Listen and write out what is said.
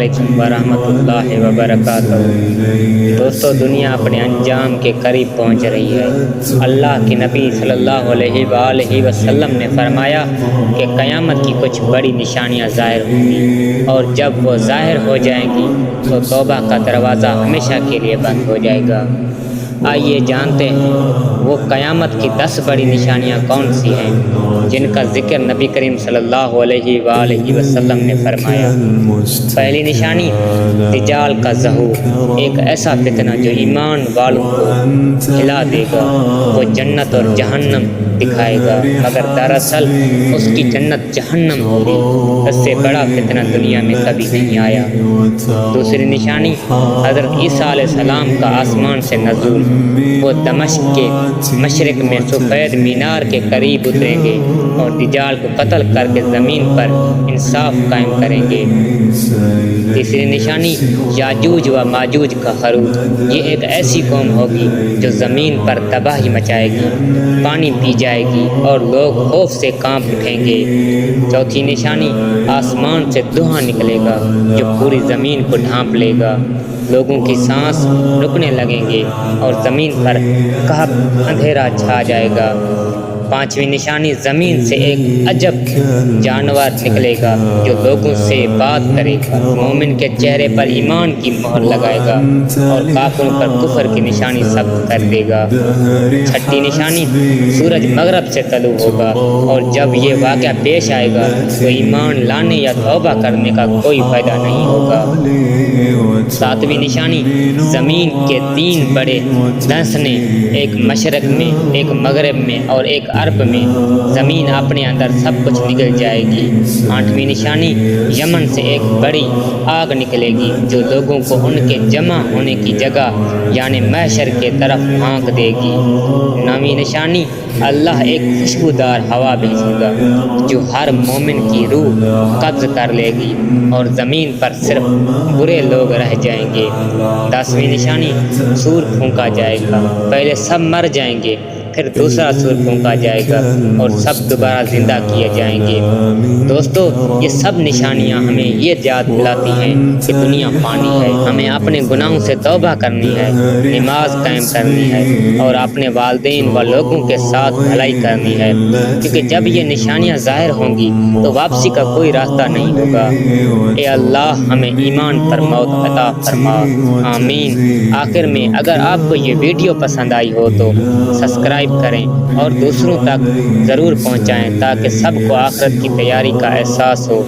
علیکم ورحمۃ اللہ وبرکاتہ۔ دوستو، دنیا اپنے انجام کے قریب پہنچ رہی ہے۔ اللہ کے نبی صلی اللہ علیہ وآلہ وسلم نے فرمایا کہ قیامت کی کچھ بڑی نشانیاں ظاہر ہوں گی، اور جب وہ ظاہر ہو جائیں گی تو توبہ کا دروازہ ہمیشہ کے لیے بند ہو جائے گا۔ آئیے جانتے ہیں وہ قیامت کی 10 بڑی نشانیاں کون سی ہیں جن کا ذکر نبی کریم صلی اللہ علیہ وآلہ وسلم نے فرمایا۔ پہلی نشانی دجال کا ظہور، ایک ایسا فتنہ جو ایمان والوں کو ہلا دے گا۔ وہ جنت اور جہنم دکھائے گا، مگر دراصل اس کی جنت جہنم ہوگی۔ اس سے بڑا فتنہ دنیا میں کبھی نہیں آیا۔ دوسری نشانی حضرت عیسیٰ علیہ السلام کا آسمان سے نزول، وہ دمشق کے مشرق میں سفید مینار کے قریب اتریں گے اور دجال کو قتل کر کے زمین پر انصاف قائم کریں گے۔ تیسری نشانی یاجوج و ماجوج کا خروج، یہ ایک ایسی قوم ہوگی جو زمین پر تباہی مچائے گی، پانی پی جائے گی اور لوگ خوف سے کانپ اٹھیں گے۔ چوتھی نشانی آسمان سے دھواں نکلے گا جو پوری زمین کو ڈھانپ لے گا، لوگوں کی سانس رکنے لگیں گے اور زمین پر قحط اندھیرا چھا جائے گا۔ پانچویں نشانی زمین سے ایک عجب جانور نکلے گا جو لوگوں سے بات کرے گا، مومن کے چہرے پر ایمان کی مہر لگائے گا اور کافروں پر کفر کی نشانی ثبت کر دے گا۔ چھٹی نشانی سورج مغرب سے طلوع ہوگا، اور جب یہ واقعہ پیش آئے گا تو ایمان لانے یا توبہ کرنے کا کوئی فائدہ نہیں ہوگا۔ ساتویں نشانی زمین کے 3 بڑے دھنسنے، ایک مشرق میں، ایک مغرب میں اور ایک عرب میں، زمین اپنے اندر سب کچھ نگل جائے گی۔ آٹھویں نشانی یمن سے ایک بڑی آگ نکلے گی جو لوگوں کو ان کے جمع ہونے کی جگہ یعنی محشر کے طرف ہانک دے گی۔ نویں نشانی اللہ ایک خوشبودار ہوا بھیجے گا جو ہر مومن کی روح قبض کر لے گی اور زمین پر صرف برے لوگ رہ جائیں گے۔ 10ویں نشانی سور پھونکا جائے گا، پہلے سب مر جائیں گے، پھر دوسرا سور پھونکا جائے گا اور سب دوبارہ زندہ کیے جائیں گے۔ دوستو، یہ سب نشانیاں ہمیں یہ یاد دلاتی ہیں کہ دنیا فانی ہے، ہمیں اپنے گناہوں سے توبہ کرنی ہے، نماز قائم کرنی ہے اور اپنے والدین و لوگوں کے ساتھ بھلائی کرنی ہے، کیونکہ جب یہ نشانیاں ظاہر ہوں گی تو واپسی کا کوئی راستہ نہیں ہوگا۔ اے اللہ، ہمیں ایمان پر موت عطا فرما، آمین۔ آخر میں اگر آپ کو یہ ویڈیو پسند آئی ہو تو سبسکرائب کریں اور دوسروں تک ضرور پہنچائیں تاکہ سب کو آخرت کی تیاری کا احساس ہو۔